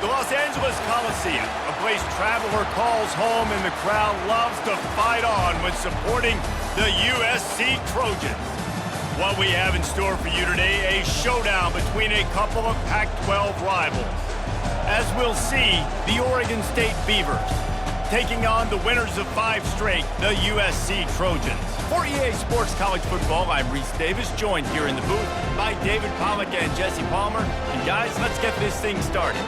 The Los Angeles Coliseum, a place traveler calls home and the crowd loves to fight on when supporting the USC Trojans. What we have in store for you today, a showdown between a couple of Pac-12 rivals. As we'll see, the Oregon State Beavers taking on the winners of 5 straight, the USC Trojans. For EA Sports College Football, I'm Reese Davis, joined here in the booth by David Pollack and Jesse Palmer. And guys, let's get this thing started.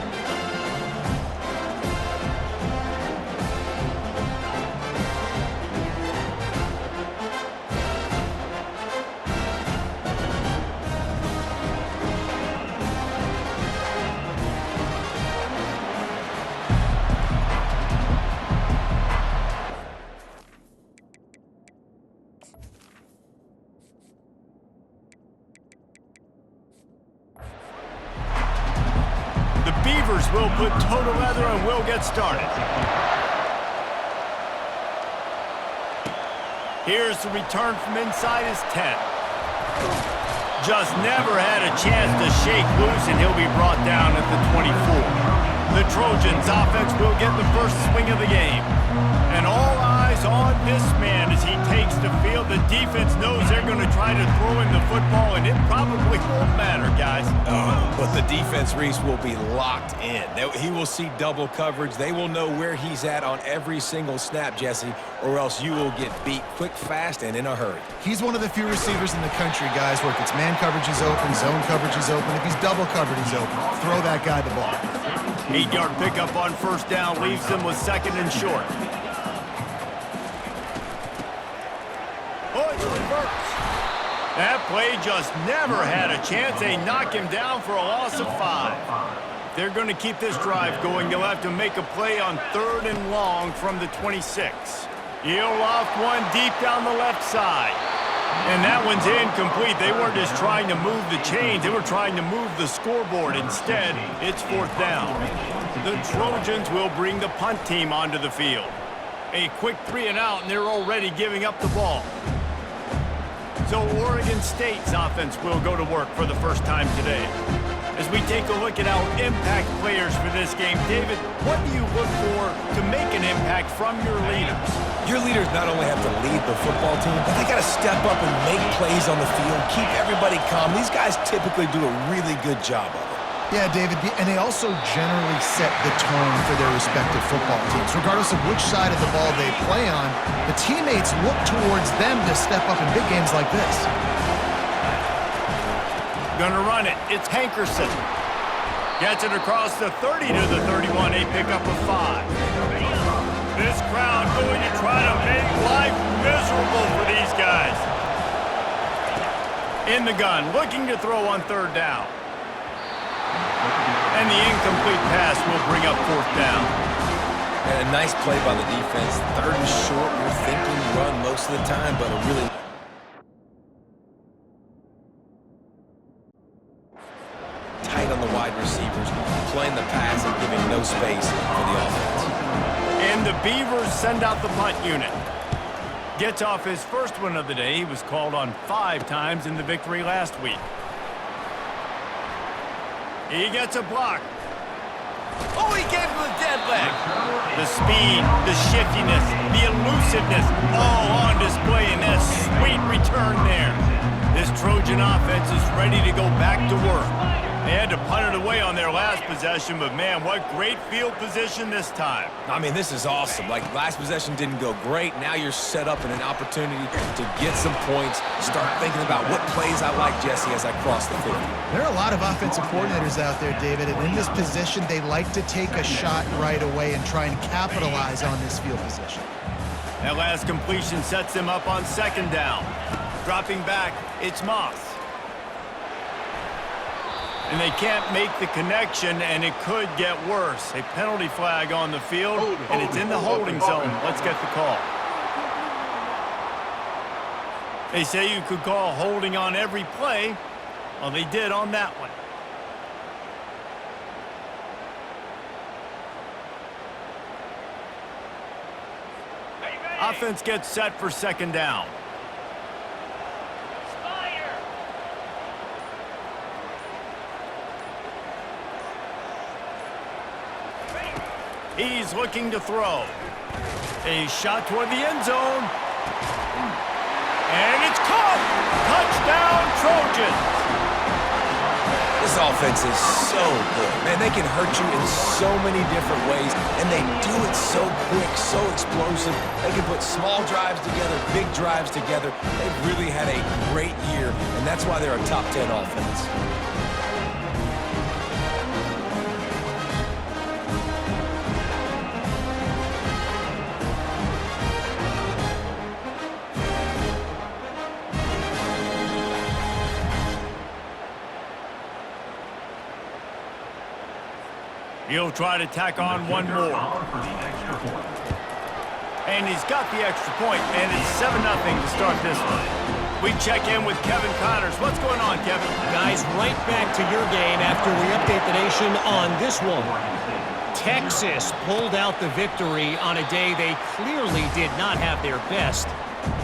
Beavers will put toe to leather and we'll get started. Here's the return from inside his 10. Just never had a chance to shake loose, and he'll be brought down at the 24. The Trojans offense will get the first swing of the game. And all eyes on this man as he takes the field. The defense knows they're going to try to throw him the football, and it probably won't matter, guys. But the defense, Reese, will be locked in. He will see double coverage. They will know where he's at on every single snap, Jesse, or else you will get beat quick, fast, and in a hurry. He's one of the few receivers in the country, guys, where if it's man coverage, he's open, zone coverage, he's open. If he's double covered, he's open. Throw that guy the ball. 8-yard pickup on first down leaves them with second and short. Oh, it's reverse. That play just never had a chance. They knock him down for a loss of 5. They're going to keep this drive going. They'll have to make a play on 3rd and long from the 26. He'll loft one deep down the left side. And that one's incomplete. They weren't just trying to move the chains. They were trying to move the scoreboard. Instead, it's 4th down. The Trojans will bring the punt team onto the field. A quick 3 and out, and they're already giving up the ball. So Oregon State's offense will go to work for the first time today. As we take a look at our impact players for this game, David, what do you look for to make an impact from your leaders? Your leaders not only have to lead the football team, but they got to step up and make plays on the field, keep everybody calm. These guys typically do a really good job of it. Yeah, David, and they also generally set the tone for their respective football teams. Regardless of which side of the ball they play on, the teammates look towards them to step up in big games like this. Gonna run it. It's Hankerson. Gets it across the 30 to the 31. A pickup of 5. This crowd going to try to make life miserable for these guys. In the gun, looking to throw on 3rd down. And the incomplete pass will bring up 4th down. And a nice play by the defense. 3rd and short, you're thinking run most of the time, but a really tight on the wide receivers, playing the pass and giving no space for the offense. And the Beavers send out the punt unit. Gets off his first one of the day. He was called on 5 times in the victory last week. He gets a block. Oh, he gave him the dead leg. The speed, the shiftiness, the elusiveness, all on display in that sweet return there. This Trojan offense is ready to go back to work. They had to punt it away on their last possession, but man, what great field position this time. I mean, this is awesome. Like, last possession didn't go great. Now you're set up in an opportunity to get some points, start thinking about what plays I like, Jesse, as I cross the field. There are a lot of offensive coordinators out there, David, and in this position, they like to take a shot right away and try and capitalize on this field position. That last completion sets them up on 2nd down. Dropping back, it's Moss. And they can't make the connection, and it could get worse. A penalty flag on the field, and it's in the holding zone. Let's get the call. They say you could call holding on every play. Well, they did on that one. Offense gets set for 2nd down. He's looking to throw. A shot toward the end zone. And it's caught! Touchdown, Trojans! This offense is so good. Man, they can hurt you in so many different ways, and they do it so quick, so explosive. They can put small drives together, big drives together. They've really had a great year, and that's why they're a top 10 offense. He'll try to tack on one more. And he's got the extra point, and it's 7-0 to start this one. We check in with Kevin Connors. What's going on, Kevin? Guys, right back to your game after we update the nation on this one. Texas pulled out the victory on a day they clearly did not have their best.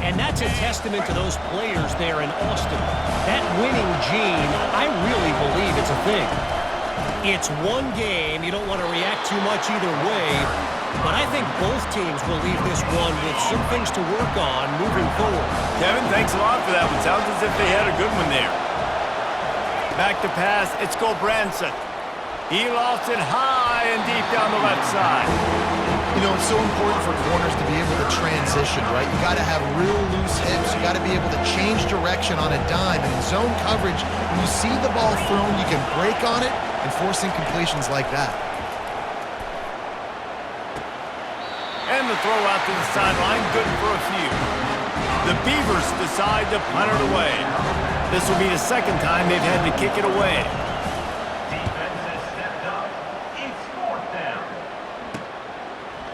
And that's a testament to those players there in Austin. That winning gene, I really believe it's a thing. It's one game. You don't want to react too much either way. But I think both teams will leave this one with some things to work on moving forward. Kevin, thanks a lot for that one. Sounds as if they had a good one there. Back to pass. It's Gobranson. He lost it high and deep down the left side. You know, it's so important for corners to be able to transition, right? You got to have real loose hips. You got to be able to change direction on a dime. And in zone coverage, when you see the ball thrown, you can break on it and force incompletions like that. And the throw out to the sideline, good for a few. The Beavers decide to punt it away. This will be the second time they've had to kick it away.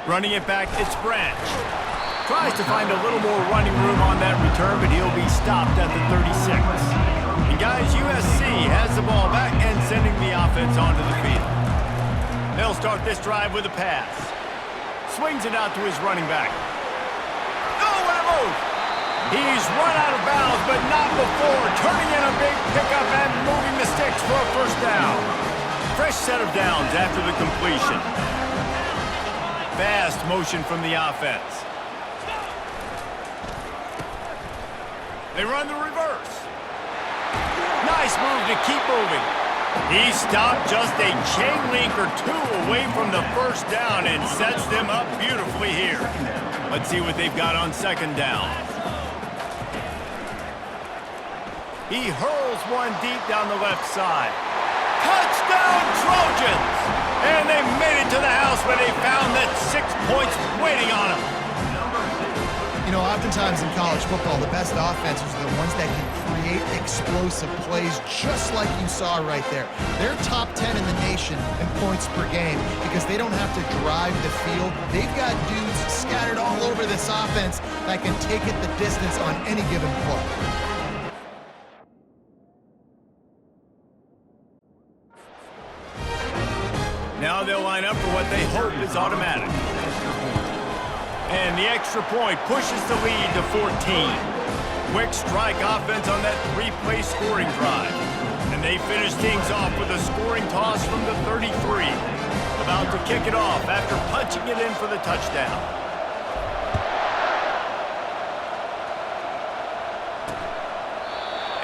Running it back, it's Branch. Tries to find a little more running room on that return, but he'll be stopped at the 36. And guys, USC has the ball back and sending the offense onto the field. They'll start this drive with a pass. Swings it out to his running back. Oh, what a move! He's run out of bounds, but not before turning in a big pickup and moving the sticks for a first down. Fresh set of downs after the completion. Fast motion from the offense. They run the reverse. Nice move to keep moving. He stopped just a chain link or two away from the first down and sets them up beautifully here. Let's see what they've got on second down. He hurls one deep down the left side. Touchdown, Trojans! And they made it to the house where they found that 6 points waiting on them. You know, oftentimes in college football, the best offenses are the ones that can create explosive plays just like you saw right there. They're top 10 in the nation in points per game because they don't have to drive the field. They've got dudes scattered all over this offense that can take it the distance on any given play. Now they'll line up for what they hope is automatic. And the extra point pushes the lead to 14. Quick strike offense on that three-play scoring drive. And they finish things off with a scoring toss from the 33. About to kick it off after punching it in for the touchdown.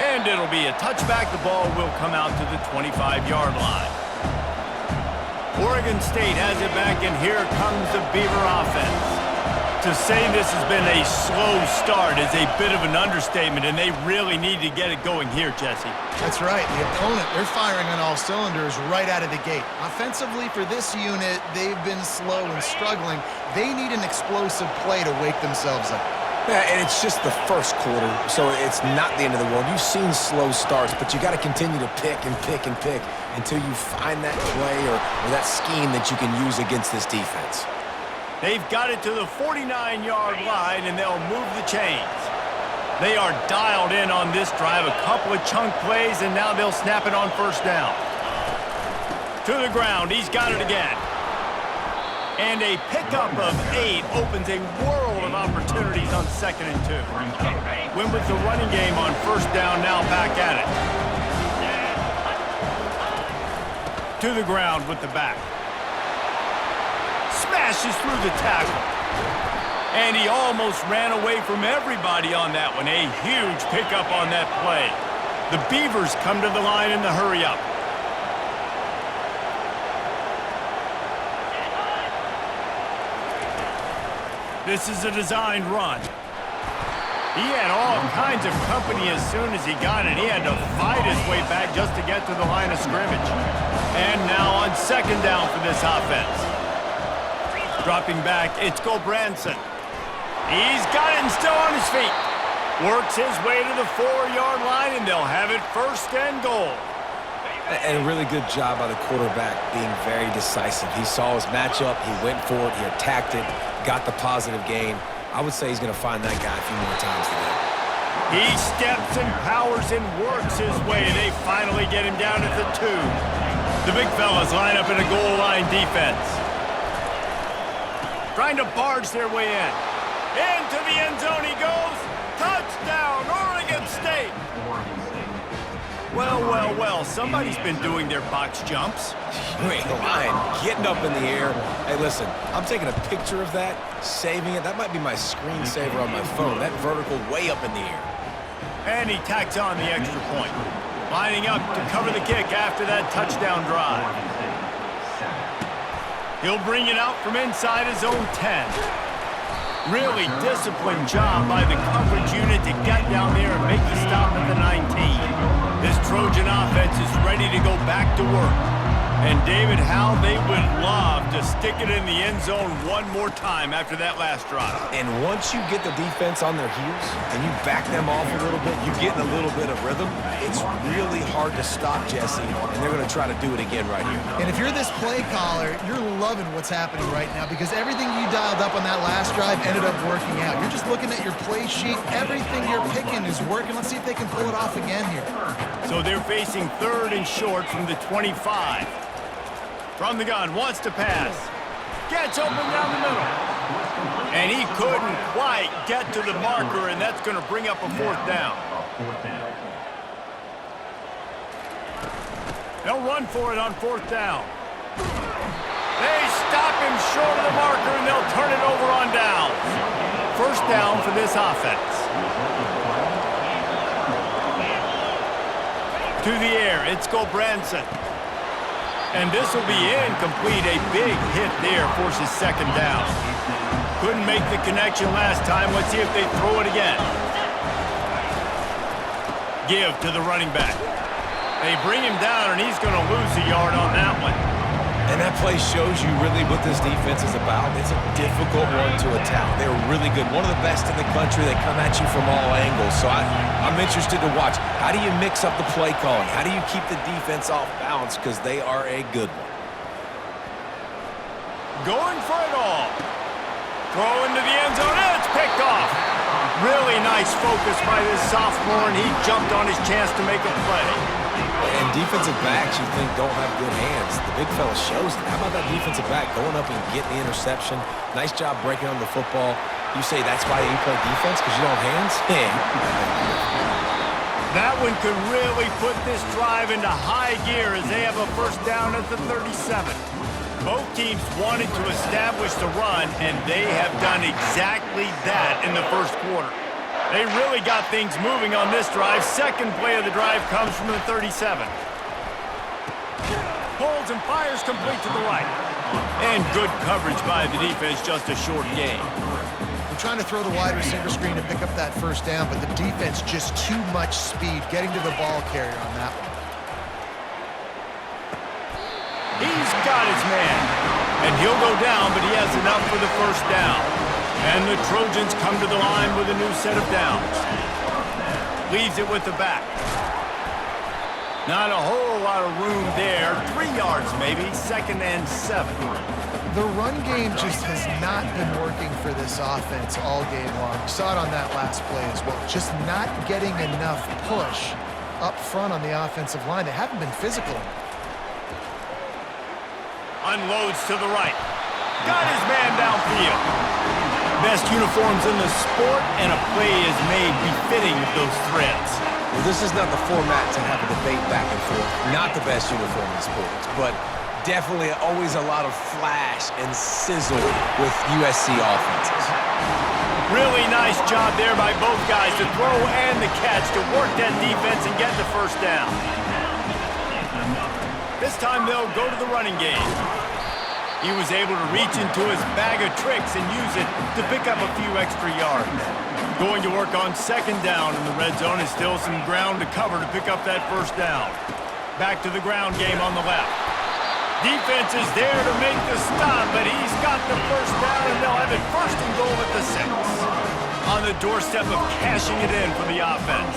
And it'll be a touchback. The ball will come out to the 25-yard line. Oregon State has it back, and here comes the Beaver offense. To say this has been a slow start is a bit of an understatement, and they really need to get it going here, Jesse. That's right. The opponent, they're firing on all cylinders right out of the gate. Offensively, for this unit, they've been slow and struggling. They need an explosive play to wake themselves up. Yeah, and it's just the first quarter, so it's not the end of the world. You've seen slow starts, but you got to continue to pick and pick and pick until you find that play or that scheme that you can use against this defense. They've got it to the 49-yard line, and they'll move the chains. They are dialed in on this drive, a couple of chunk plays, and now they'll snap it on first down. To the ground, he's got it again. And a pickup of 8 opens a world of opportunities on 2nd and 2. Win with the running game on first down, now back at it. To the ground with the back. Smashes through the tackle. And he almost ran away from everybody on that one. A huge pickup on that play. The Beavers come to the line in the hurry-up. This is a designed run. He had all kinds of company as soon as he got it. He had to fight his way back just to get to the line of scrimmage. And now on second down for this offense. Dropping back, it's Gulbranson. He's got it and still on his feet. Works his way to the 4-yard line, and they'll have it first and goal. And a really good job by the quarterback being very decisive. He saw his matchup, he went for it, he attacked it, got the positive gain. I would say he's going to find that guy a few more times today. He steps and powers and works his way. They finally get him down at the 2. The big fellas line up in a goal line defense. Trying to barge their way in. Into the end zone he goes. Touchdown, Oregon State. Well, well, well, somebody's been doing their box jumps. You ain't lying. Getting up in the air. Hey, listen, I'm taking a picture of that, saving it. That might be my screensaver on my phone. That vertical way up in the air. And he tacks on the extra point. Lining up to cover the kick after that touchdown drive. He'll bring it out from inside his own 10. Really disciplined job by the coverage unit to get down there and make the stop at the 19. This Trojan offense is ready to go back to work. And David, how they would love to stick it in the end zone one more time after that last drive. And once you get the defense on their heels and you back them off a little bit, you get in a little bit of rhythm, it's really hard to stop Jesse, and they're going to try to do it again right here. And if you're this play caller, you're loving what's happening right now because everything you dialed up on that last drive ended up working out. You're just looking at your play sheet. Everything you're picking is working. Let's see if they can pull it off again here. So they're facing 3rd and short from the 25. From the gun, wants to pass. Gets open down the middle. And he couldn't quite get to the marker, and that's going to bring up a 4th down. They'll run for it on 4th down. They stop him short of the marker, and they'll turn it over on downs. 1st down for this offense. To the air, it's Gulbranson. And this will be incomplete. A big hit there forces 2nd down. Couldn't make the connection last time. Let's see if they throw it again. Give to the running back. They bring him down, and he's going to lose a yard on that one. And that play shows you really what this defense is about. It's a difficult one to attack. They're really good. One of the best in the country. They come at you from all angles. So I'm interested to watch. How do you mix up the play calling? How do you keep the defense off balance? Because they are a good one. Going for it all. Throw into the end zone, and it's picked off. Really nice focus by this sophomore, and he jumped on his chance to make a play. And defensive backs you think don't have good hands. The big fella shows them. How about that defensive back going up and getting the interception? Nice job breaking on the football. You say that's why you play defense, because you don't have hands? Yeah. That one could really put this drive into high gear as they have a 1st down at the 37. Both teams wanted to establish the run, and they have done exactly that in the 1st quarter. They really got things moving on this drive. 2nd play of the drive comes from the 37. Pulls and fires complete to the right. And good coverage by the defense, just a short gain. They're trying to throw the wide receiver screen to pick up that 1st down, but the defense just too much speed getting to the ball carrier on that one. He's got his man. And he'll go down, but he has enough for the 1st down. And the Trojans come to the line with a new set of downs. Leaves it with the back. Not a whole lot of room there. 3 yards maybe, 2nd and 7. The run game just has not been working for this offense all game long. We saw it on that last play as well. Just not getting enough push up front on the offensive line. They haven't been physical enough. Unloads to the right. Got his man downfield. Best uniforms in the sport, and a play is made befitting those threads. Well, this is not the format to have a debate back and forth. Not the best uniform in sports, but Definitely always a lot of flash and sizzle with USC offenses. Really nice job there by both guys to throw and the catch to work that defense and get the first down. This time they'll go to the running game. He was able to reach into his bag of tricks and use it to pick up a few extra yards. Going to work on second down in the red zone is still some ground to cover to pick up that first down. Back to the ground game on the left. Defense is there to make the stop, but he's got the first down, and they'll have it first and goal at the 6. On the doorstep of cashing it in for the offense.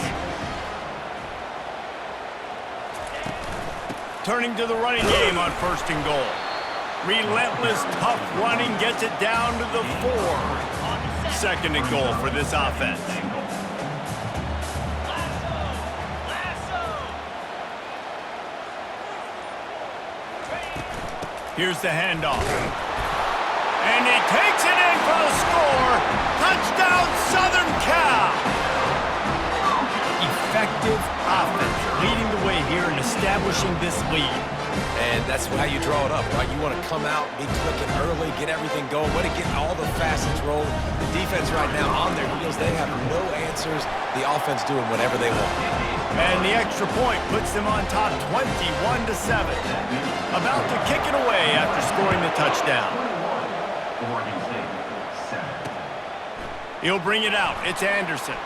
Turning to the running game on first and goal. Relentless, tough running gets it down to the 4. Second and goal for this offense. Here's the handoff. And he takes it in for the score. Touchdown, Southern Cal. Effective offense leading the way here and establishing this lead. And that's how you draw it up, right? You want to come out, be clicking early, get everything going, want to get all the facets rolling. The defense right now on their heels, they have no answers. The offense doing whatever they want. And the extra point puts them on top 21-7. About to kick it away after scoring the touchdown. He'll bring it out. It's Anderson.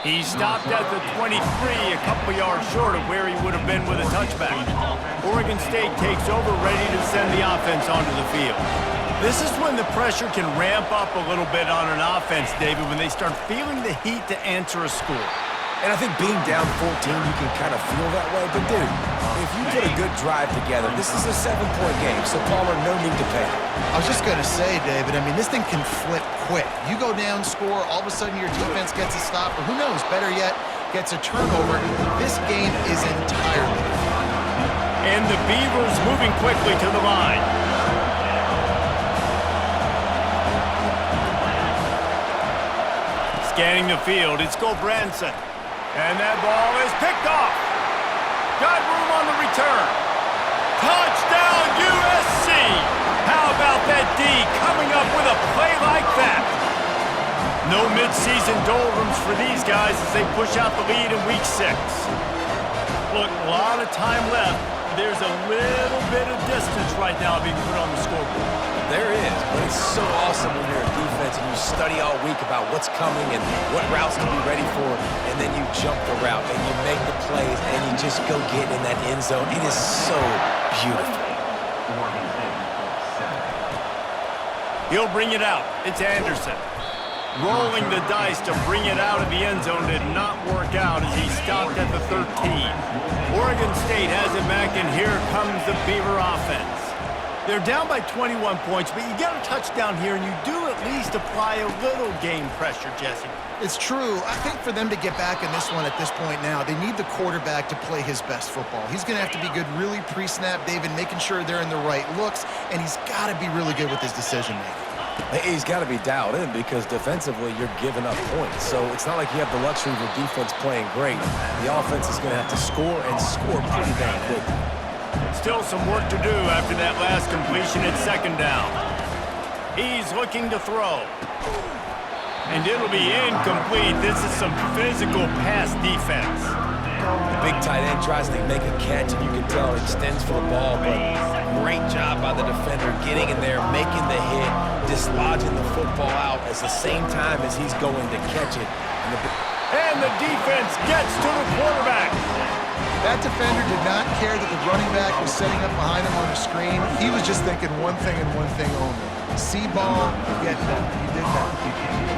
He stopped at the 23, a couple yards short of where he would have been with a touchback. Oregon State takes over, ready to send the offense onto the field. This is when the pressure can ramp up a little bit on an offense, David, when they start feeling the heat to answer a score. And I think being down 14, you can kind of feel that way. But, dude, if you put a good drive together, this is a 7-point game, so Palmer, no need to panic. I was just going to say, David, I mean, this thing can flip quick. You go down, score, all of a sudden your defense gets a stop, or who knows, better yet, gets a turnover. This game is entirely different. And the Beavers moving quickly to the line. Scanning the field, it's Gulbranson. And that ball is picked off. Got room on the return. Touchdown, USC! How about that D coming up with a play like that? No midseason doldrums for these guys as they push out the lead in week 6. Look, a lot of time left. There's a little bit of distance right now being put on the scoreboard. There is, but it's so awesome when you're a defense and you study all week about what's coming and what routes to be ready for, and then you jump the route and you make the plays and you just go get in that end zone. It is so beautiful. He'll bring it out. It's Anderson. Rolling the dice to bring it out of the end zone did not work out as he stopped at the 13. Oregon State has it back, and here comes the Beaver offense. They're down by 21 points, but you get a touchdown here, and you do at least apply a little game pressure, Jesse. It's true. I think for them to get back in this one at this point now, they need the quarterback to play his best football. He's going to have to be good really pre-snap, David, making sure they're in the right looks, and he's got to be really good with his decision-making. He's got to be dialed in because defensively you're giving up points. So it's not like you have the luxury of your defense playing great. The offense is going to have to score and score pretty dang quickly. Still some work to do after that last completion at second down. He's looking to throw. And it'll be incomplete. This is some physical pass defense. The big tight end tries to make a catch, and you can tell it extends for the ball, but great job by the defender getting in there, making the hit, dislodging the football out at the same time as he's going to catch it. And the defense gets to the quarterback. That defender did not care that the running back was setting up behind him on the screen. He was just thinking one thing and one thing only. See ball, get that. He did that.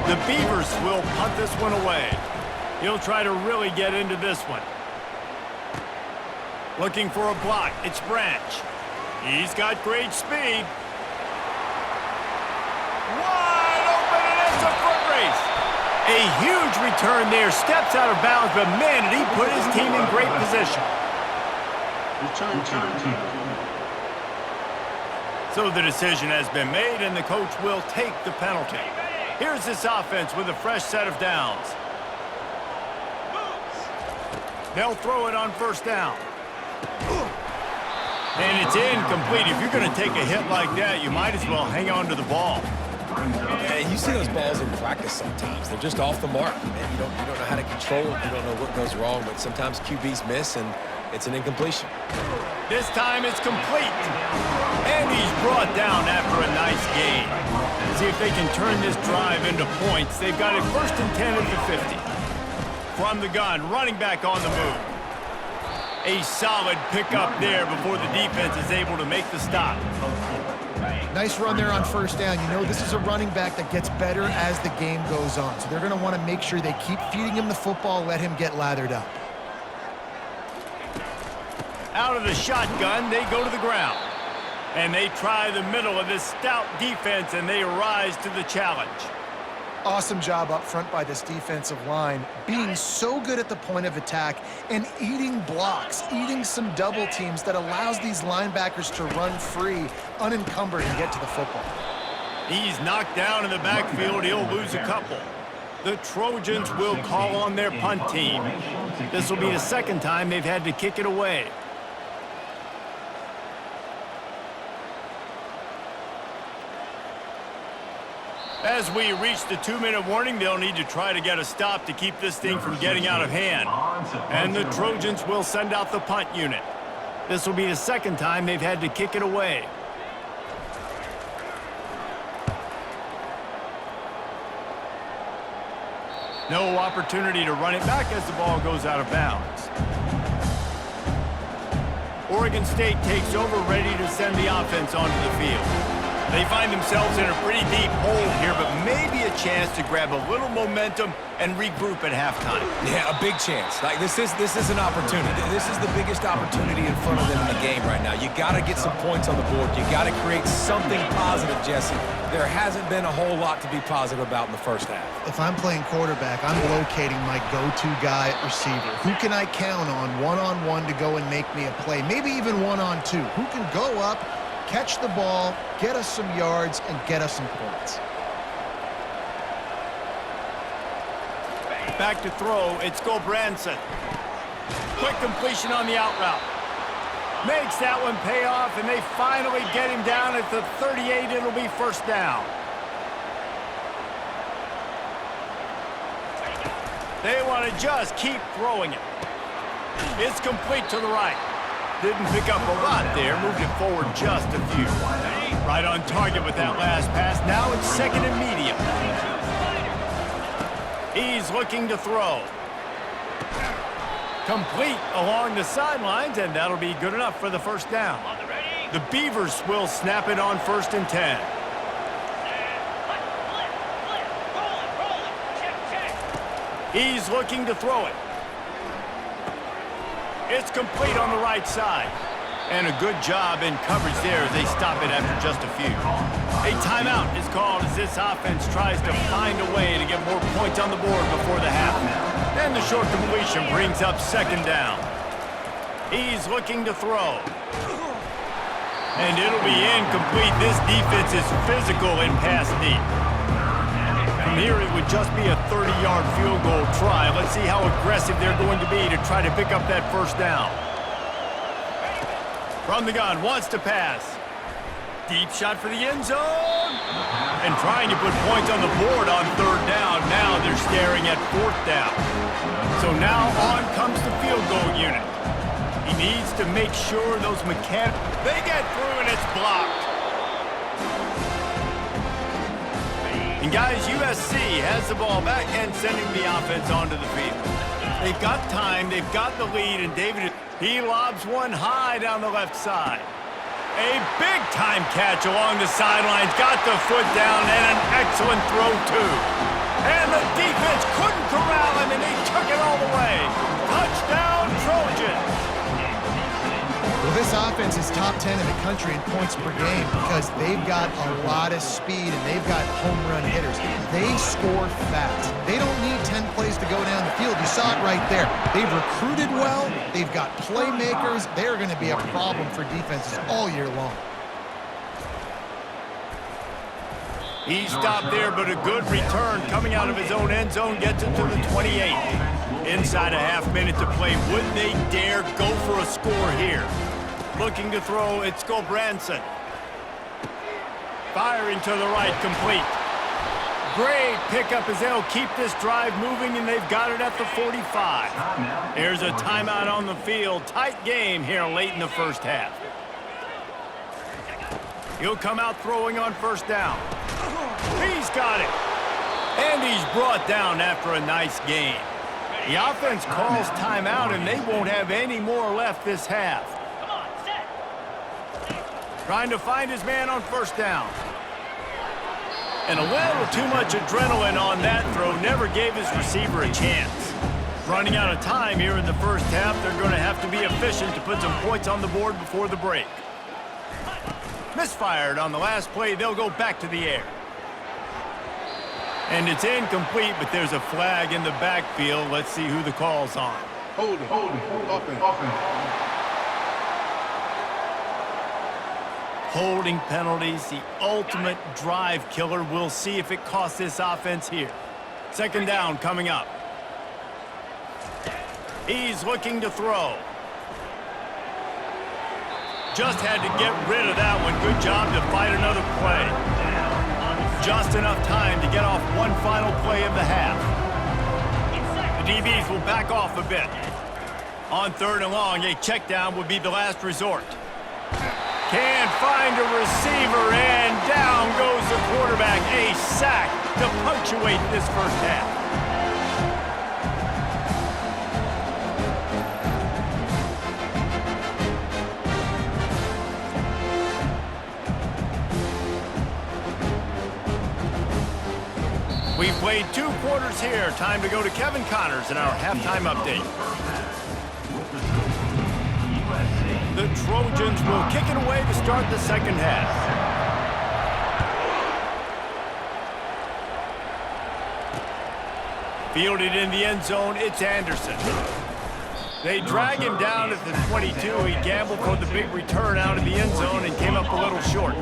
The Beavers will punt this one away. He'll try to really get into this one. Looking for a block. It's Branch. He's got great speed. Wide open, and it's a foot race. A huge return there. Steps out of bounds, but man, did he put his team in great position. So the decision has been made, and the coach will take the penalty. Here's this offense with a fresh set of downs. They'll throw it on first down. And it's incomplete. If you're going to take a hit like that, you might as well hang on to the ball. Yeah, you see those balls in practice sometimes. They're just off the mark, man. You don't know how to control it. You don't know what goes wrong, but sometimes QBs miss, and it's an incompletion. This time it's complete. And he's brought down after a nice gain. See if they can turn this drive into points. They've got it 1st and 10 at the 50. From the gun, running back on the move. A solid pickup there before the defense is able to make the stop. Nice run there on 1st down. You know, this is a running back that gets better as the game goes on. So they're going to want to make sure they keep feeding him the football, let him get lathered up. Out of the shotgun, they go to the ground. And they try the middle of this stout defense, and they rise to the challenge. Awesome job up front by this defensive line, being so good at the point of attack and eating blocks, eating some double teams that allows these linebackers to run free, unencumbered, and get to the football. He's knocked down in the backfield. He'll lose a couple. The Trojans will call on their punt team. This will be the 2nd time they've had to kick it away. As we reach the 2-minute warning, they'll need to try to get a stop to keep this thing from getting out of hand. And the Trojans will send out the punt unit. This will be the 2nd time they've had to kick it away. No opportunity to run it back as the ball goes out of bounds. Oregon State takes over, ready to send the offense onto the field. They find themselves in a pretty deep hole here, but maybe a chance to grab a little momentum and regroup at halftime. Yeah, a big chance. Like this is an opportunity. This is the biggest opportunity in front of them in the game right now. You got to get some points on the board. You got to create something positive, Jesse. There hasn't been a whole lot to be positive about in the 1st half. If I'm playing quarterback, I'm locating my go-to guy at receiver. Who can I count on one-on-one to go and make me a play? Maybe even one-on-two. Who can go up, catch the ball, get us some yards, and get us some points. Back to throw, it's Gulbranson. Quick completion on the out route. Makes that one pay off, and they finally get him down at the 38. It'll be 1st down. They want to just keep throwing it. It's complete to the right. Didn't pick up a lot there, moved it forward just a few. Right on target with that last pass. Now it's 2nd and medium. He's looking to throw. Complete along the sidelines, and that'll be good enough for the 1st down. The Beavers will snap it on 1st and 10. He's looking to throw it. It's complete on the right side. And a good job in coverage there as they stop it after just a few. A timeout is called as this offense tries to find a way to get more points on the board before the half. And the short completion brings up 2nd down. He's looking to throw. And it'll be incomplete. This defense is physical in pass deep. From here, it would just be a 30-yard field goal try. Let's see how aggressive they're going to be to try to pick up that 1st down. From the gun, wants to pass. Deep shot for the end zone. And trying to put points on the board on 3rd down. Now they're staring at 4th down. So now on comes the field goal unit. He needs to make sure those mechanics... They get through and it's blocked. And guys, USC has the ball back and sending the offense onto the field. They've got time, they've got the lead, and David, he lobs one high down the left side. A big-time catch along the sidelines, got the foot down, and an excellent throw, too. And the defense couldn't corral him, and he took it all the way. Touchdown, Trojans. Well, this offense is top 10 in the country in points per game because they've got a lot of speed and they've got home run hitters. They score fast. They don't need 10 plays to go down the field. You saw it right there. They've recruited well. They've got playmakers. They're going to be a problem for defenses all year long. He stopped there, but a good return coming out of his own end zone gets it to the 28. Inside a half minute to play. Would they dare go for a score here? Looking to throw, it's Branson. Firing to the right, complete. Great pickup as they'll keep this drive moving, and they've got it at the 45. There's a timeout on the field. Tight game here late in the first half. He'll come out throwing on first down. He's got it. And he's brought down after a nice gain. The offense calls timeout, and they won't have any more left this half. Trying to find his man on first down. And a little too much adrenaline on that throw never gave his receiver a chance. Running out of time here in the first half, they're going to have to be efficient to put some points on the board before the break. Misfired on the last play, they'll go back to the air. And it's incomplete, but there's a flag in the backfield. Let's see who the call's on. Holding, offense. Holding penalties, the ultimate drive killer. We'll see if it costs this offense here. Second down coming up. He's looking to throw. Just had to get rid of that one. Good job to fight another play. Just enough time to get off one final play of the half. The DBs will back off a bit. On third and long, a check down would be the last resort. Can't find a receiver, and down goes the quarterback. A sack to punctuate this first half. We've played 2 quarters here. Time to go to Kevin Connors in our halftime update. The Trojans will kick it away to start the second half. Fielded in the end zone, it's Anderson. They drag him down at the 22. He gambled for the big return out of the end zone and came up a little short.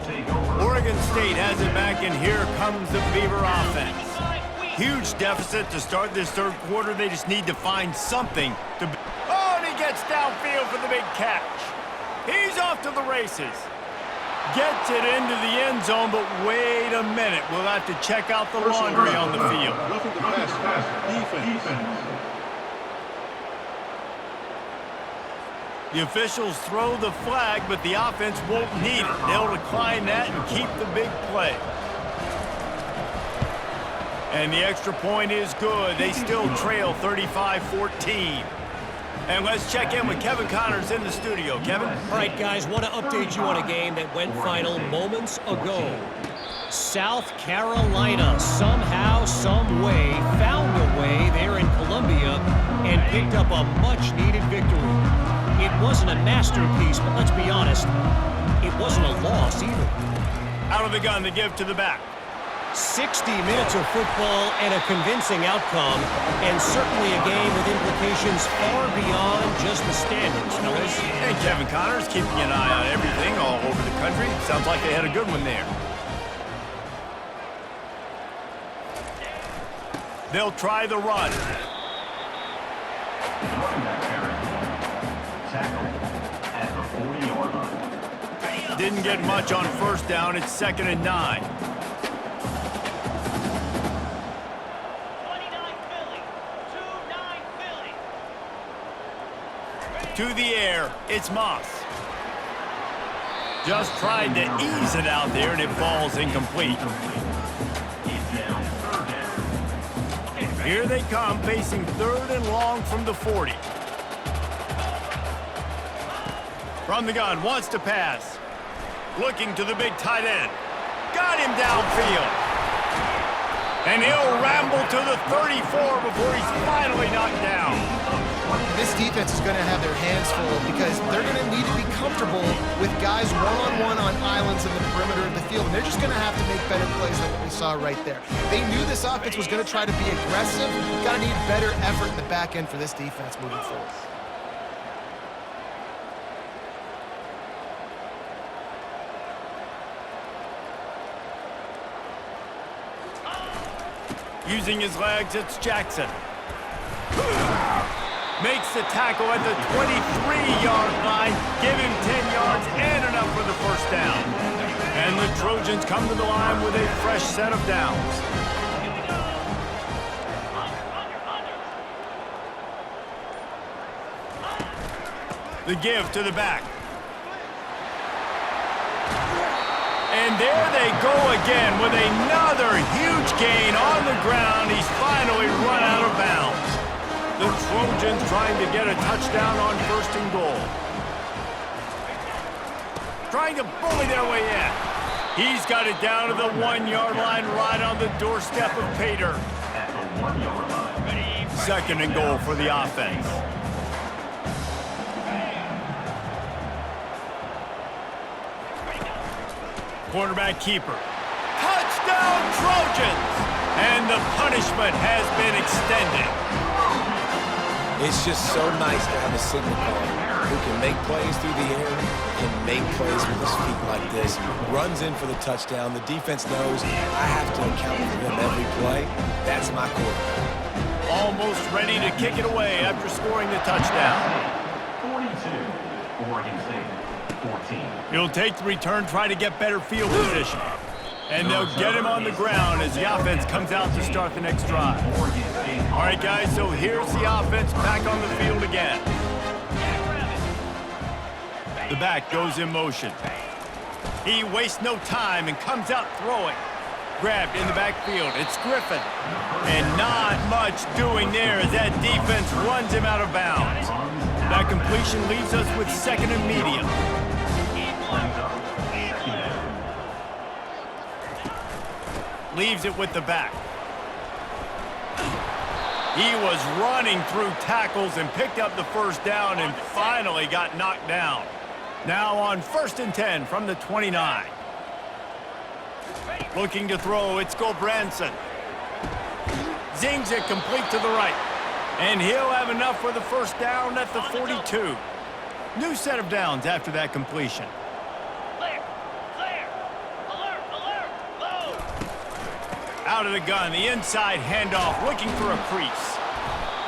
Oregon State has it back, and here comes the Beaver offense. Huge deficit to start this third quarter. They just need to find something to... Oh, and he gets downfield for the big catch. He's off to the races. Gets it into the end zone, but wait a minute. We'll have to check out the laundry on the field. Roughing the pass. Defense. The officials throw the flag, but the offense won't need it. They'll decline that and keep the big play. And the extra point is good. They still trail 35-14. And let's check in with Kevin Connors in the studio. Kevin? All right, guys, want to update you on a game that went final moments ago. South Carolina somehow, some way, found a way there in Columbia and picked up a much-needed victory. It wasn't a masterpiece, but let's be honest, it wasn't a loss either. Out of the gun, the give to the back. 60 minutes of football and a convincing outcome, and certainly a game with implications far beyond just the standings, fellas. And Kevin Connors keeping an eye on everything all over the country. Sounds like they had a good one there. They'll try the run. Didn't get much on first down. It's 2nd and 9. To the air, it's Moss. Just tried to ease it out there, and it falls incomplete. Here they come, facing 3rd and long from the 40. From the gun, wants to pass. Looking to the big tight end. Got him downfield. And he'll ramble to the 34 before he's finally knocked down. This defense is going to have their hands full because they're going to need to be comfortable with guys one-on-one on islands in the perimeter of the field. And they're just going to have to make better plays than what we saw right there. They knew this offense was going to try to be aggressive. Got to need better effort in the back end for this defense moving forward. Using his legs, it's Jackson. Makes the tackle at the 23-yard line, give him 10 yards and enough for the first down. And the Trojans come to the line with a fresh set of downs. The give to the back. And there they go again with another huge gain on the ground. He's finally run out of bounds. The Trojans trying to get a touchdown on 1st and goal. Trying to bully their way in. He's got it down to the 1-yard line right on the doorstep of pay dirt. 2nd and goal for the offense. Quarterback keeper. Touchdown Trojans! And the punishment has been extended. It's just so nice to have a signal caller who can make plays through the air, can make plays with his feet like this, runs in for the touchdown. The defense knows I have to account for them every play. That's my quarterback. Almost ready to kick it away after scoring the touchdown. 42, Oregon State. 14. He'll take the return, try to get better field position. And they'll get him on the ground as the offense comes out to start the next drive. All right, guys, so here's the offense back on the field again. The back goes in motion. He wastes no time and comes out throwing. Grabbed in the backfield. It's Griffin. And not much doing there as that defense runs him out of bounds. That completion leaves us with 2nd and medium. Leaves it with the back. He was running through tackles and picked up the first down and finally got knocked down. Now on 1st and 10 from the 29. Looking to throw, it's Gulbranson. Zings it complete to the right. And he'll have enough for the first down at the 42. New set of downs after that completion. Out of the gun, the inside handoff, looking for a crease.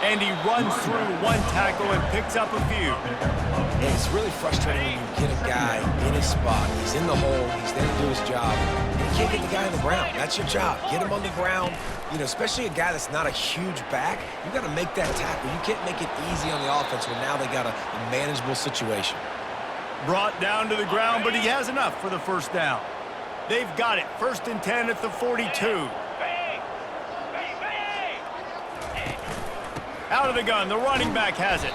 And he runs through one tackle and picks up a few. Yeah, it's really frustrating when you get a guy in his spot. He's in the hole, he's there to do his job, and you can't get the guy on the ground. That's your job. Get him on the ground. You know, especially a guy that's not a huge back, you got to make that tackle. You can't make it easy on the offense when now they got a manageable situation. Brought down to the ground, but he has enough for the first down. They've got it. 1st and 10 at the 42. Out of the gun, the running back has it.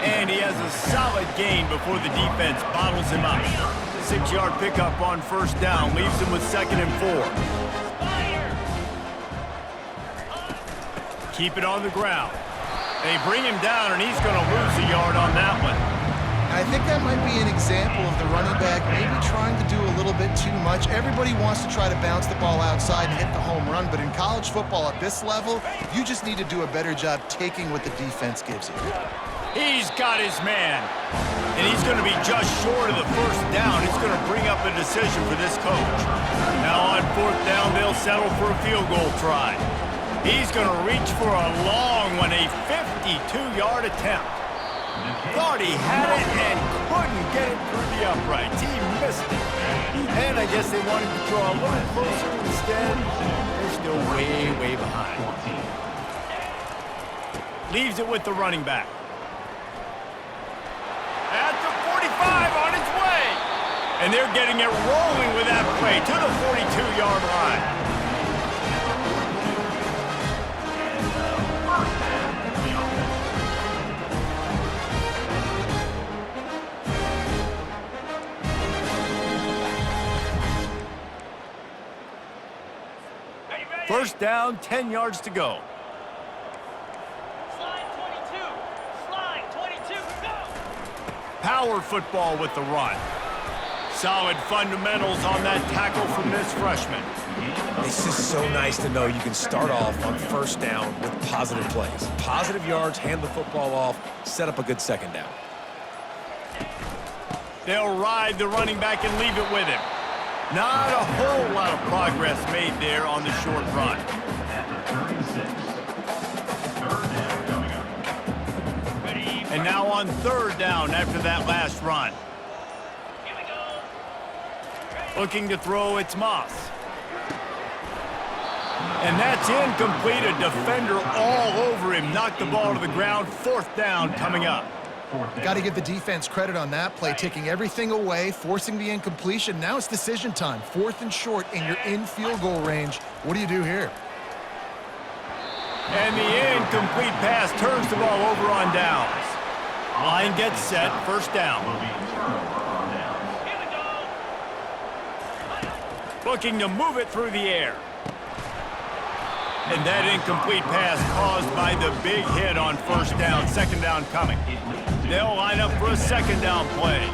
And he has a solid gain before the defense bottles him up. 6-yard pickup on 1st down, leaves him with 2nd and 4. Keep it on the ground. They bring him down, and he's going to lose a yard on that one. I think that might be an example of the running back maybe trying to do a little bit too much. Everybody wants to try to bounce the ball outside and hit the home run, but in college football at this level, you just need to do a better job taking what the defense gives you. He's got his man, and he's going to be just short of the first down. It's going to bring up a decision for this coach. Now on 4th down, they'll settle for a field goal try. He's going to reach for a long one, a 52-yard attempt. Thought he had it and couldn't get it through the uprights. He missed it. And I guess they wanted to draw a little closer instead. They're still way, way behind. Leaves it with the running back. At the 45 on its way. And they're getting it rolling with that play to the 42-yard line. First down, 10 yards to go. Slide 22, go! Power football with the run. Solid fundamentals on that tackle from this freshman. It's just so nice to know you can start off on 1st down with positive plays. Positive yards, hand the football off, set up a good 2nd down. They'll ride the running back and leave it with him. Not a whole lot of progress made there on the short run. Ready, And now on third down after that last run. Looking to throw, it's Moss. And that's incomplete. A defender all over him. Knocked the ball to the ground. Fourth down coming up. Got to give the defense credit on that play, taking everything away, forcing the incompletion. Now it's decision time. Fourth and short, and you're in field goal range. What do you do here? And the incomplete pass turns the ball over on downs. Line gets set, first down. Looking to move it through the air. And that incomplete pass caused by the big hit on first down. Second down coming. They'll line up for a second down play.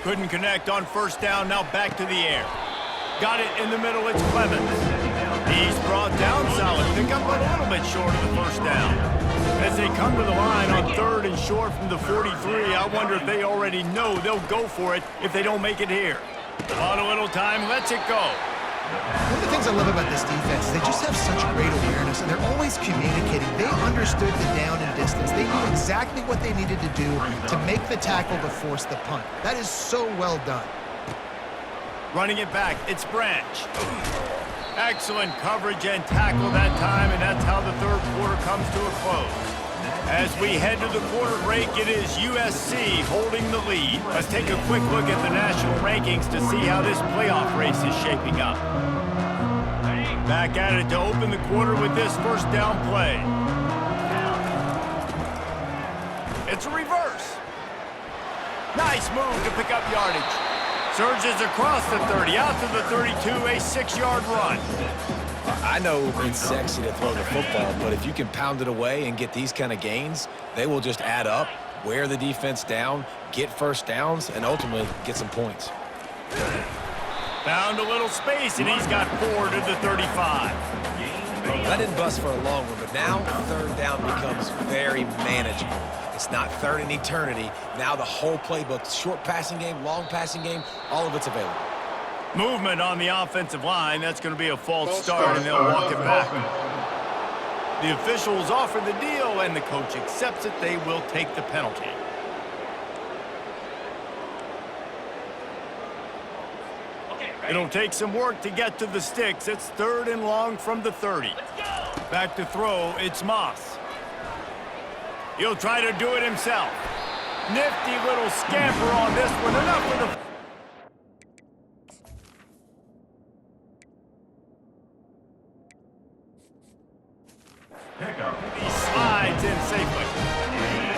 Couldn't connect on first down, now back to the air. Got it in the middle, it's Clemens. He's brought down, solid pickup, but a little bit short of the first down. As they come to the line on third and short from the 43, I wonder if they already know they'll go for it if they don't make it here. On a little time, lets it go. One of the things I love about this defense is they just have such great awareness, and they're always communicating. They understood the down and distance. They knew exactly what they needed to do to make the tackle to force the punt. That is so well done. Running it back, it's Branch. Excellent coverage and tackle that time, and that's how the third quarter comes to a close. As we head to the quarter break, it is USC holding the lead. Let's take a quick look at the national rankings to see how this playoff race is shaping up. Back at it to open the quarter with this first down play. It's a reverse. Nice move to pick up yardage. Surges across the 30, out to the 32, a 6-yard run. I know it's sexy to throw the football, but if you can pound it away and get these kind of gains, they will just add up, wear the defense down, get first downs, and ultimately get some points. Found a little space, and he's got 4 to the 35. That didn't bust for a long one, but now third down becomes very manageable. It's not third in eternity. Now the whole playbook, short passing game, long passing game, all of it's available. Movement on the offensive line. That's going to be a false start, and they'll walk it back. The officials offer the deal, and the coach accepts it. They will take the penalty. It'll take some work to get to the sticks. It's third and long from the 30. Back to throw, it's Moss. He'll try to do it himself. Nifty little scamper on this one. Enough for the... He slides in safely.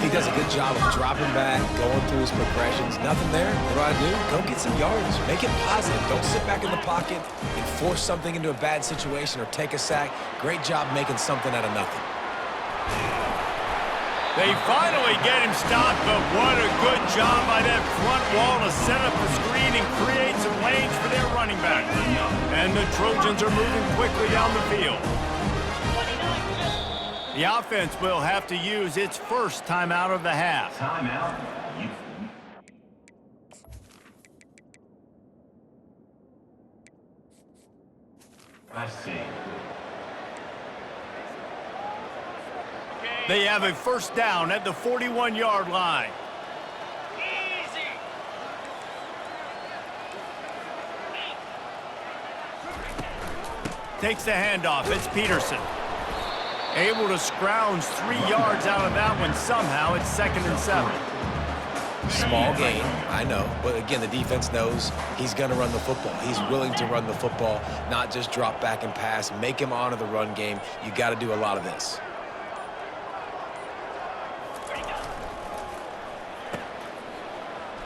He does a good job of dropping back, going through his progressions. Nothing there. What do? Go get some yardage. Make it positive. Don't sit back in the pocket and force something into a bad situation or take a sack. Great job making something out of nothing. They finally get him stopped, but what a good job by that front wall to set up the screen and create some lanes for their running back. And the Trojans are moving quickly down the field. The offense will have to use its first timeout of the half. Timeout. I see. They have a first down at the 41-yard line. Takes the handoff. It's Peterson. Able to scrounge 3 yards out of that one somehow. It's 2nd and 7. Small gain, I know. But again, the defense knows he's going to run the football. He's willing to run the football, not just drop back and pass. Make him honor the run game. You got to do a lot of this.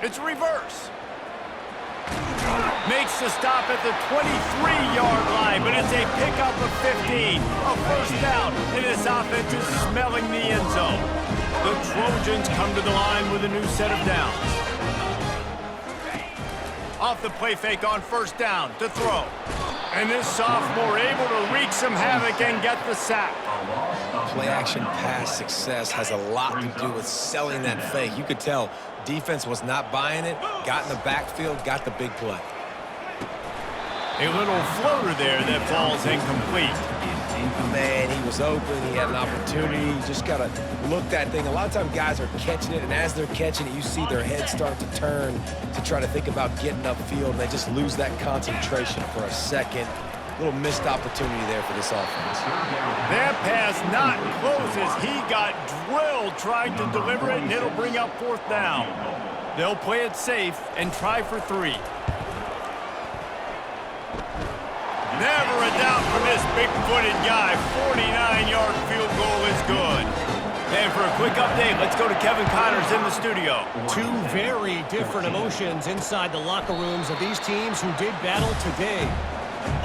It's a reverse. Makes the stop at the 23-yard line, but it's a pickup of 15. A first down, and this offense is smelling the end zone. The Trojans come to the line with a new set of downs. Off the play fake on first down to throw. And this sophomore able to wreak some havoc and get the sack. Play action pass success has a lot to do with selling that fake. You could tell defense was not buying it, got in the backfield, got the big play. A little floater there that falls incomplete. Man, he was open. He had an opportunity. You just got to look that thing. A lot of times guys are catching it, and as they're catching it, you see their heads start to turn to try to think about getting upfield, and they just lose that concentration for a second. Little missed opportunity there for this offense. That pass not close as he got drilled trying to deliver it, and it'll bring up 4th down. They'll play it safe and try for 3. Never a doubt for this big-footed guy. 49-yard field goal is good. And for a quick update, let's go to Kevin Connors in the studio. Two very different emotions inside the locker rooms of these teams who did battle today.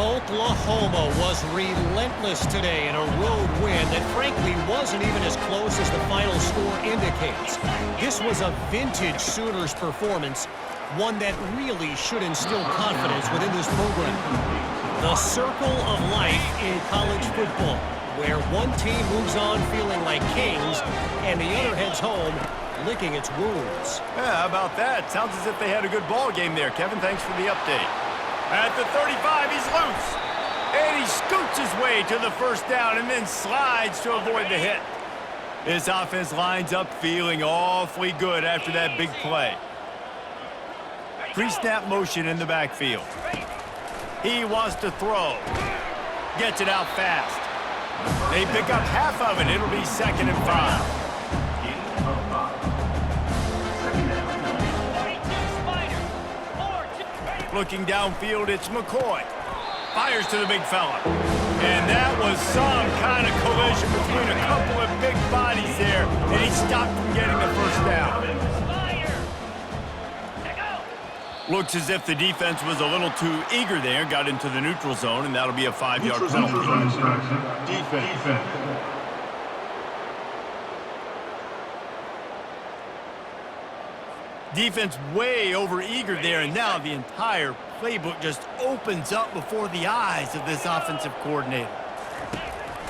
Oklahoma was relentless today in a road win that frankly wasn't even as close as the final score indicates. This was a vintage Sooners performance, one that really should instill confidence within this program. The circle of life in college football, where one team moves on feeling like kings and the other heads home licking its wounds. Yeah, how about that? Sounds as if they had a good ball game there. Kevin, thanks for the update. At the 35, he's loose. And he scoots his way to the 1st down and then slides to avoid the hit. This offense lines up feeling awfully good after that big play. Pre-snap motion in the backfield. He wants to throw. Gets it out fast. They pick up half of it. It'll be 2nd and 5. Looking downfield, it's McCoy. Fires to the big fella. And that was some kind of collision between a couple of big bodies there, and he stopped from getting the 1st down. Looks as if the defense was a little too eager there, got into the neutral zone, and that'll be a 5-yard penalty. Defense. Defense way over-eager there, and now the entire playbook just opens up before the eyes of this offensive coordinator.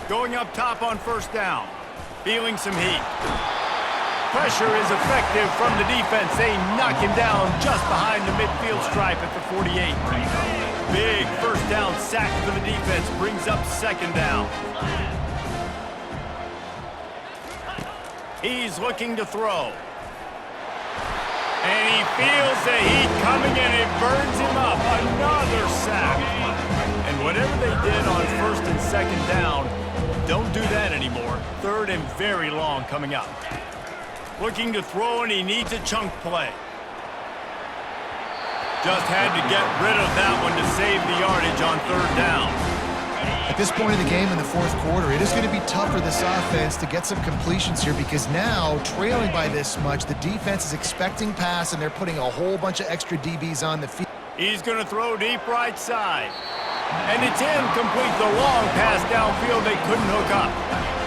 Going up top on 1st down, feeling some heat. Pressure is effective from the defense. They knock him down just behind the midfield stripe at the 48. Big 1st down sack for the defense, brings up 2nd down. He's looking to throw. And he feels the heat coming and it burns him up. Another sack. And whatever they did on 1st and 2nd down, don't do that anymore. 3rd and very long coming up. Looking to throw, and he needs a chunk play. Just had to get rid of that one to save the yardage on 3rd down. At this point in the game in the 4th quarter, it is going to be tough for this offense to get some completions here because now, trailing by this much, the defense is expecting pass, and they're putting a whole bunch of extra DBs on the field. He's going to throw deep right side. And it's incomplete. The long pass downfield they couldn't hook up.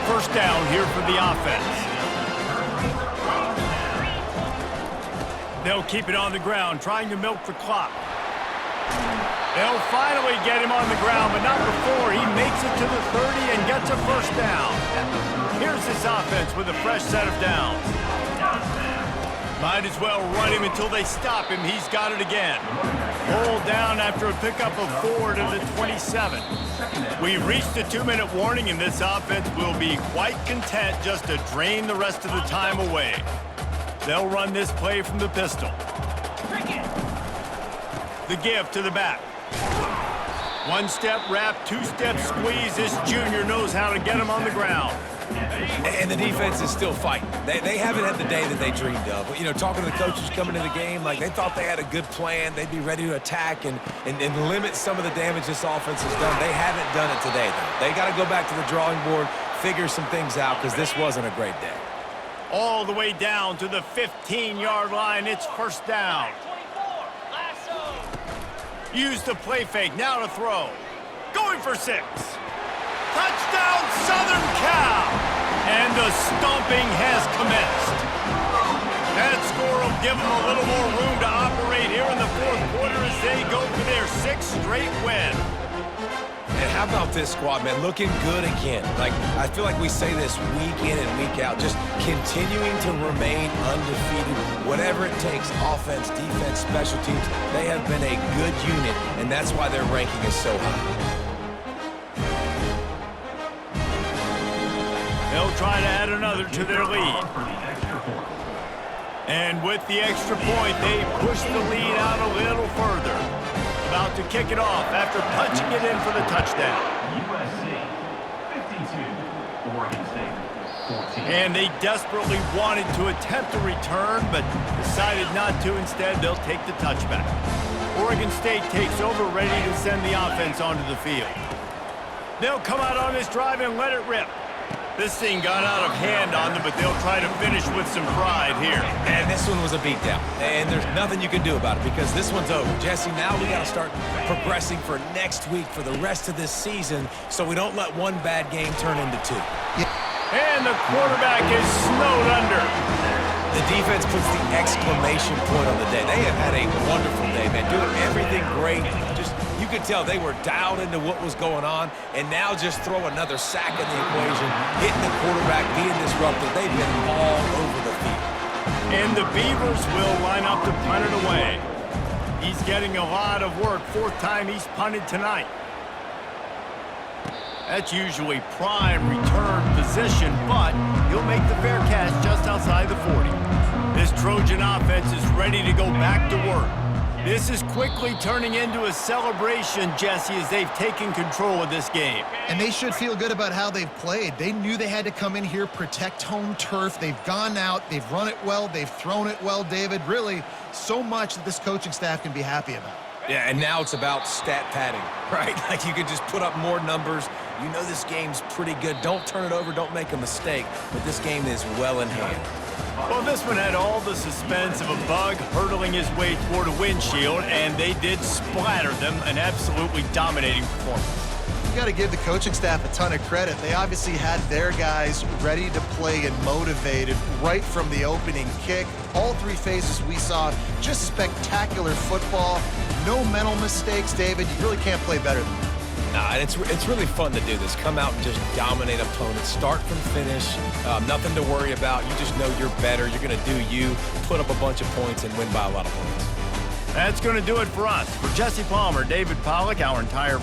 1st down here for the offense. They'll keep it on the ground, trying to milk the clock. They'll finally get him on the ground, but not before he makes it to the 30 and gets a 1st down. Here's this offense with a fresh set of downs. Might as well run him until they stop him. He's got it again. Pulled down after a pickup of 4 to the 27. We've reached the 2-minute warning, and this offense will be quite content just to drain the rest of the time away. They'll run this play from the pistol. The give to the back. 1-step wrap, 2-step squeeze. This junior knows how to get him on the ground. And the defense is still fighting. They haven't had the day that they dreamed of. You know, talking to the coaches coming into the game, like they thought they had a good plan. They'd be ready to attack and limit some of the damage this offense has done. They haven't done it today, though. They got to go back to the drawing board, figure some things out, because this wasn't a great day. All the way down to the 15-yard line. It's 1st down. Use the play fake, now to throw. Going for 6. Touchdown, Southern Cal! And the stomping has commenced. That score will give them a little more room to operate here in the 4th quarter as they go for their 6th straight win. And how about this squad, man? Looking good again. Like, I feel like we say this week in and week out, just continuing to remain undefeated. Whatever it takes, offense, defense, special teams, they have been a good unit, and that's why their ranking is so high. They'll try to add another to their lead. For the extra point. And with the extra point, they push the lead out a little further. About to kick it off after punching it in for the touchdown. USC 52, Oregon State 14. And they desperately wanted to attempt a return, but decided not to. Instead, they'll take the touchback. Oregon State takes over, ready to send the offense onto the field. They'll come out on this drive and let it rip. This thing got out of hand on them, but they'll try to finish with some pride here. And this one was a beatdown. And there's nothing you can do about it because this one's over. Jesse, now we got to start progressing for next week for the rest of this season so we don't let one bad game turn into two. And the quarterback is snowed under. The defense puts the exclamation point on the day. They have had a wonderful day, man. Doing everything great. Just, you could tell they were dialed into what was going on. And now just throw another sack in the equation. Hitting the quarterback, being disruptive. They've been all over the field. And the Beavers will line up to punt it away. He's getting a lot of work. Fourth time he's punted tonight. That's usually prime return position, but he'll make the fair catch just outside the 40. This Trojan offense is ready to go back to work. This is quickly turning into a celebration, Jesse, as they've taken control of this game. And they should feel good about how they've played. They knew they had to come in here, protect home turf. They've gone out, they've run it well, they've thrown it well, David. Really, so much that this coaching staff can be happy about. Yeah, and now it's about stat padding, right? Like you could just put up more numbers. You know this game's pretty good. Don't turn it over. Don't make a mistake. But this game is well in hand. Well, this one had all the suspense of a bug hurtling his way toward a windshield, and they did splatter them. An absolutely dominating performance. You got to give the coaching staff a ton of credit. They obviously had their guys ready to play and motivated right from the opening kick. All three phases we saw, just spectacular football. No mental mistakes, David. You really can't play better than that. Nah, and it's really fun to do this. Come out and just dominate opponents. Start from finish. Nothing to worry about. You just know you're better. You're going to do you, put up a bunch of points, and win by a lot of points. That's going to do it for us. For Jesse Palmer, David Pollack, our entire